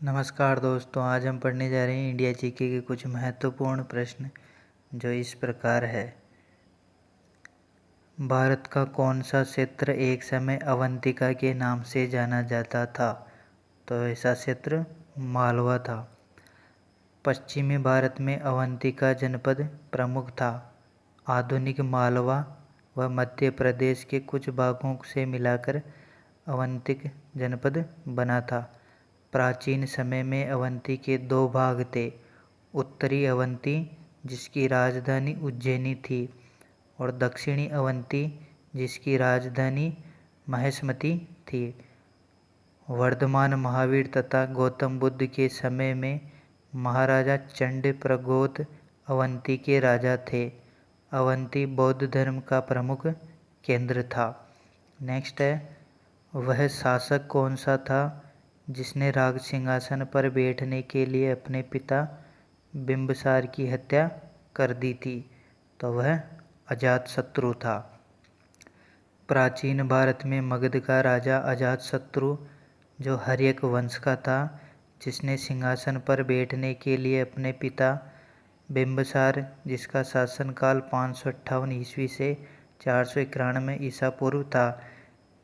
नमस्कार दोस्तों, आज हम पढ़ने जा रहे हैं इंडिया जीके के कुछ महत्वपूर्ण प्रश्न जो इस प्रकार है। भारत का कौन सा क्षेत्र एक समय अवंतिका के नाम से जाना जाता था? तो ऐसा क्षेत्र मालवा था। पश्चिमी भारत में अवंतिका जनपद प्रमुख था। आधुनिक मालवा व मध्य प्रदेश के कुछ भागों से मिलाकर अवंतिक जनपद बना था। प्राचीन समय में अवंती के दो भाग थे। उत्तरी अवंती, जिसकी राजधानी उज्जैनी थी, और दक्षिणी अवंती, जिसकी राजधानी महेशमती थी। वर्धमान महावीर तथा गौतम बुद्ध के समय में महाराजा चंड प्रगोत अवंती के राजा थे। अवंती बौद्ध धर्म का प्रमुख केंद्र था। नेक्स्ट है, वह शासक कौन सा था जिसने राज सिंहासन पर बैठने के लिए अपने पिता बिंबिसार की हत्या कर दी थी? तो वह अजातशत्रु था। प्राचीन भारत में मगध का राजा अजातशत्रु, जो हर्यक वंश का था, जिसने सिंहासन पर बैठने के लिए अपने पिता बिंबिसार, जिसका शासनकाल 558 ईस्वी से 491 ईसा पूर्व था,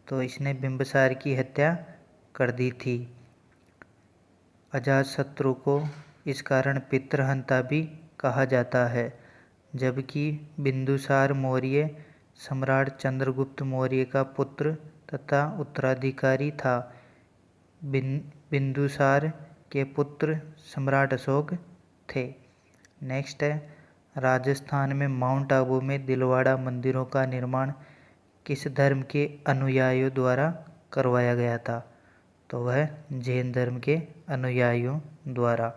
तो इसने बिंबिसार की हत्या कर दी थी। अजातशत्रु को इस कारण पितृहंता भी कहा जाता है, जबकि बिंदुसार मौर्य सम्राट चंद्रगुप्त मौर्य का पुत्र तथा उत्तराधिकारी था। बिंदुसार के पुत्र सम्राट अशोक थे। नेक्स्ट है, राजस्थान में माउंट आबू में दिलवाड़ा मंदिरों का निर्माण किस धर्म के अनुयायियों द्वारा करवाया गया था? तो वह जैन धर्म के अनुयायियों द्वारा।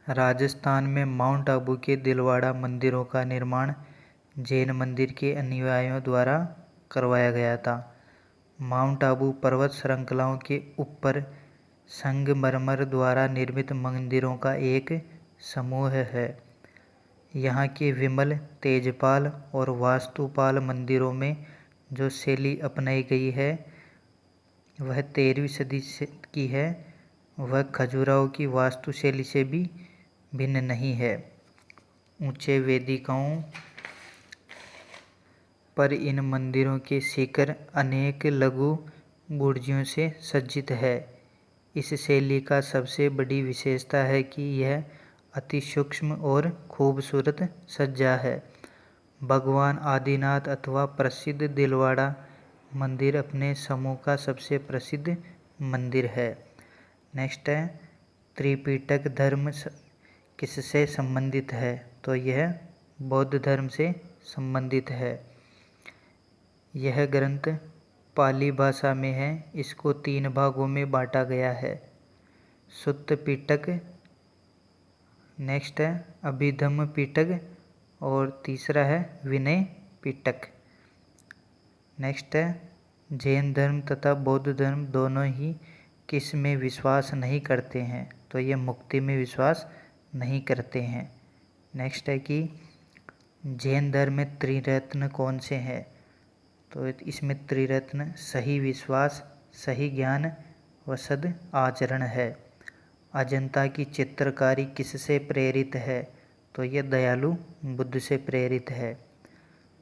राजस्थान में माउंट आबू के दिलवाड़ा मंदिरों का निर्माण जैन मंदिर के अनुयायियों द्वारा करवाया गया था। माउंट आबू पर्वत श्रृंखलाओं के ऊपर संगमरमर द्वारा निर्मित मंदिरों का एक समूह है। यहाँ के विमल, तेजपाल और वास्तुपाल मंदिरों में जो शैली अपनाई गई है वह 13वीं सदी की है। वह खजुराहो की वास्तुशैली से भी भिन्न नहीं है। ऊंचे वेदिकाओं पर इन मंदिरों के शिखर अनेक लघु बुर्जों से सज्जित है। इस शैली का सबसे बड़ी विशेषता है कि यह अति सूक्ष्म और खूबसूरत सज्जा है। भगवान आदिनाथ अथवा प्रसिद्ध दिलवाड़ा मंदिर अपने समूह का सबसे प्रसिद्ध मंदिर है। नेक्स्ट है, त्रिपिटक धर्म किससे संबंधित है? तो यह बौद्ध धर्म से संबंधित है। यह ग्रंथ पाली भाषा में है। इसको 3 भागों में बांटा गया है। सुत्त पिटक, नेक्स्ट है अभिधम्म पिटक, और तीसरा है विनय पिटक। नेक्स्ट है, जैन धर्म तथा बौद्ध धर्म दोनों ही किस में विश्वास नहीं करते हैं? तो ये मुक्ति में विश्वास नहीं करते हैं। नेक्स्ट है कि जैन धर्म में त्रिरत्न कौन से हैं? तो इसमें त्रिरत्न सही विश्वास, सही ज्ञान व सद आचरण है। अजंता की चित्रकारी किससे प्रेरित है? तो यह दयालु बुद्ध से प्रेरित है।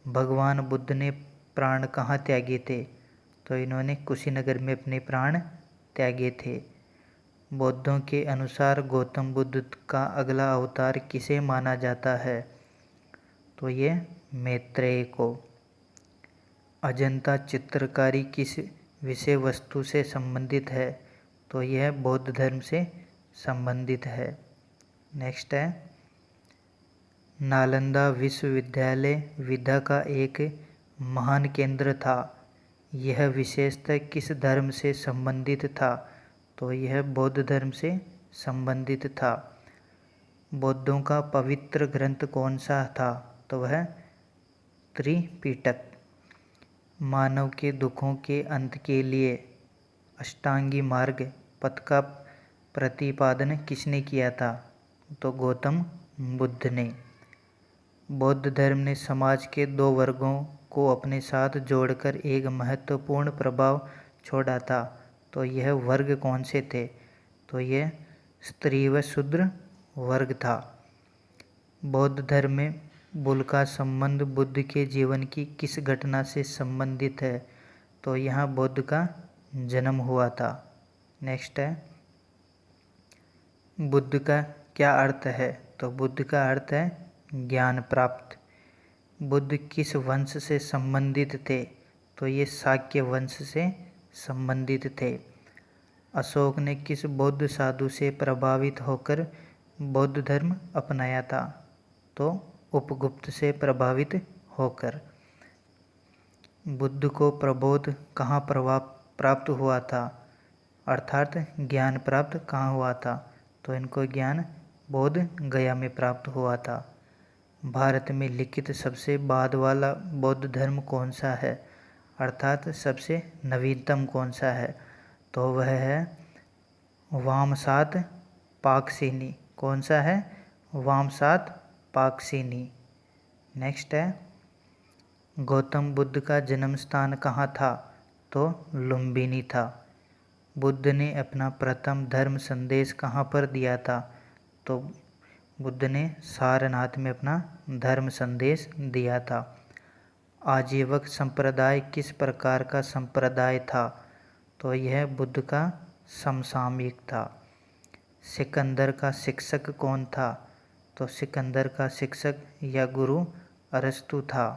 भगवान बुद्ध ने प्राण कहाँ त्यागे थे? तो इन्होंने कुशीनगर में अपने प्राण त्यागे थे। बौद्धों के अनुसार गौतम बुद्ध का अगला अवतार किसे माना जाता है? तो ये मैत्रेय को। अजंता चित्रकारी किस विषय वस्तु से संबंधित है? तो यह बौद्ध धर्म से संबंधित है। नेक्स्ट है, नालंदा विश्वविद्यालय विद्या का एक महान केंद्र था। यह विशेषतः किस धर्म से संबंधित था? तो यह बौद्ध धर्म से संबंधित था। बौद्धों का पवित्र ग्रंथ कौन सा था? तो वह त्रिपिटक। मानव के दुखों के अंत के लिए अष्टांगी मार्ग पथ का प्रतिपादन किसने किया था? तो गौतम बुद्ध ने। बौद्ध धर्म ने समाज के 2 वर्गों को अपने साथ जोड़कर एक महत्वपूर्ण प्रभाव छोड़ा था। तो यह वर्ग कौन से थे? तो यह स्त्री व शूद्र वर्ग था। बौद्ध धर्म में बुल का संबंध बुद्ध के जीवन की किस घटना से संबंधित है? तो यहाँ बुद्ध का जन्म हुआ था। नेक्स्ट है, बुद्ध का क्या अर्थ है? तो बुद्ध का अर्थ है ज्ञान प्राप्त। बुद्ध किस वंश से संबंधित थे? तो ये शाक्य वंश से संबंधित थे। अशोक ने किस बौद्ध साधु से प्रभावित होकर बौद्ध धर्म अपनाया था? तो उपगुप्त से प्रभावित होकर। बुद्ध को प्रबोध कहाँ प्राप्त हुआ था? अर्थात ज्ञान प्राप्त कहाँ हुआ था? तो इनको ज्ञान बोध गया में प्राप्त हुआ था। भारत में लिखित सबसे बाद वाला बौद्ध धर्म कौन सा है? अर्थात सबसे नवीनतम कौन सा है? तो वह है वामसात पाकसेनी। कौन सा है? वामसात पाकसेनी। नेक्स्ट है, गौतम बुद्ध का जन्म स्थान कहाँ था? तो लुम्बिनी था। बुद्ध ने अपना प्रथम धर्म संदेश कहाँ पर दिया था? तो बुद्ध ने सारनाथ में अपना धर्म संदेश दिया था। आजीवक संप्रदाय किस प्रकार का संप्रदाय था? तो यह बुद्ध का समसामयिक था। सिकंदर का शिक्षक कौन था? तो सिकंदर का शिक्षक या गुरु अरस्तु था।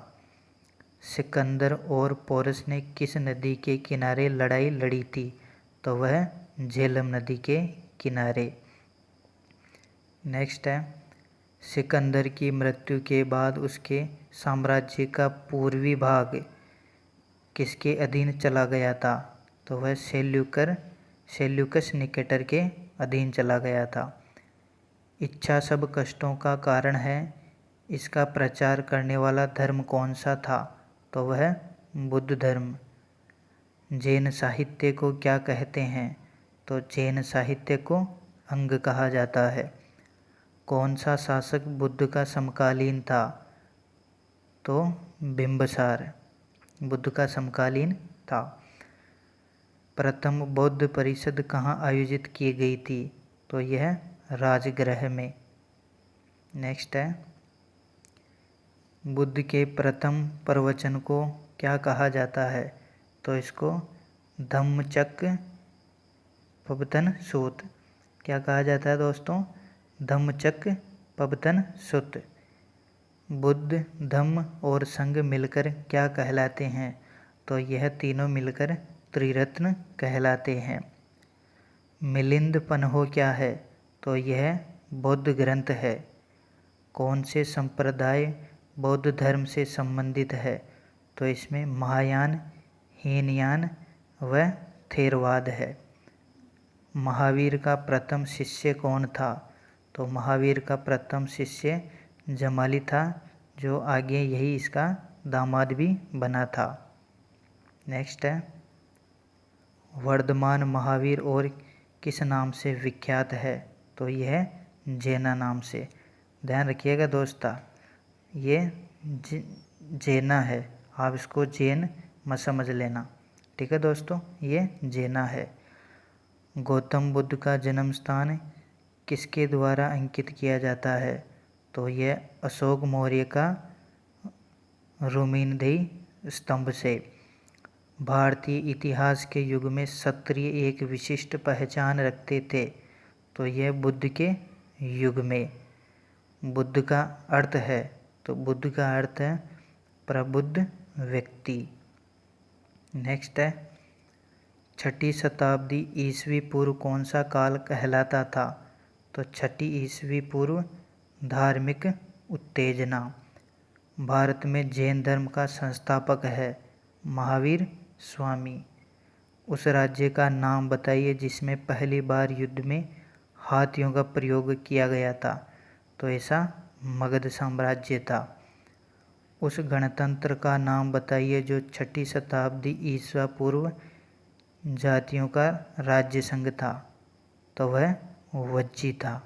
सिकंदर और पोरस ने किस नदी के किनारे लड़ाई लड़ी थी? तो वह झेलम नदी के किनारे। नेक्स्ट है, सिकंदर की मृत्यु के बाद उसके साम्राज्य का पूर्वी भाग किसके अधीन चला गया था? तो वह सेल्यूकस निकेटर के अधीन चला गया था। इच्छा सब कष्टों का कारण है, इसका प्रचार करने वाला धर्म कौन सा था? तो वह बुद्ध धर्म। जैन साहित्य को क्या कहते हैं? तो जैन साहित्य को अंग कहा जाता है। कौन सा शासक बुद्ध का समकालीन था? तो बिंबिसार बुद्ध का समकालीन था। प्रथम बौद्ध परिषद कहाँ आयोजित की गई थी? तो यह राजगृह में। नेक्स्ट है, बुद्ध के प्रथम प्रवचन को क्या कहा जाता है? तो इसको धम्मचक्र प्रवर्तन सूत्र। क्या कहा जाता है दोस्तों? धम्मचक्र प्रवर्तन सूत्र। बुद्ध, धम्म और संघ मिलकर क्या कहलाते हैं? तो यह तीनों मिलकर त्रिरत्न कहलाते हैं। मिलिंद पन्हो क्या है? तो यह बौद्ध ग्रंथ है। कौन से संप्रदाय बौद्ध धर्म से संबंधित है? तो इसमें महायान, हीनयान व थेरवाद है। महावीर का प्रथम शिष्य कौन था? तो महावीर का प्रथम शिष्य जमाली था, जो आगे यही इसका दामाद भी बना था। नेक्स्ट है, वर्धमान महावीर और किस नाम से विख्यात है? तो यह जैना नाम से। ध्यान रखिएगा दोस्तों, ये जैना है, आप इसको जैन मत समझ लेना। ठीक है दोस्तों, ये जैना है। गौतम बुद्ध का जन्म स्थान किसके द्वारा अंकित किया जाता है? तो यह अशोक मौर्य का रोमिनदेही स्तंभ से। भारतीय इतिहास के युग में क्षत्रिय एक विशिष्ट पहचान रखते थे, तो यह बुद्ध के युग में। बुद्ध का अर्थ है, तो बुद्ध का अर्थ है प्रबुद्ध व्यक्ति। नेक्स्ट है, छठी शताब्दी ईस्वी पूर्व कौन सा काल कहलाता था? तो छठी ईस्वी पूर्व धार्मिक उत्तेजना। भारत में जैन धर्म का संस्थापक है महावीर स्वामी। उस राज्य का नाम बताइए जिसमें पहली बार युद्ध में हाथियों का प्रयोग किया गया था। तो ऐसा मगध साम्राज्य था। उस गणतंत्र का नाम बताइए जो छठी शताब्दी ईसा पूर्व जातियों का राज्य संघ था। तो वह वज्जी था।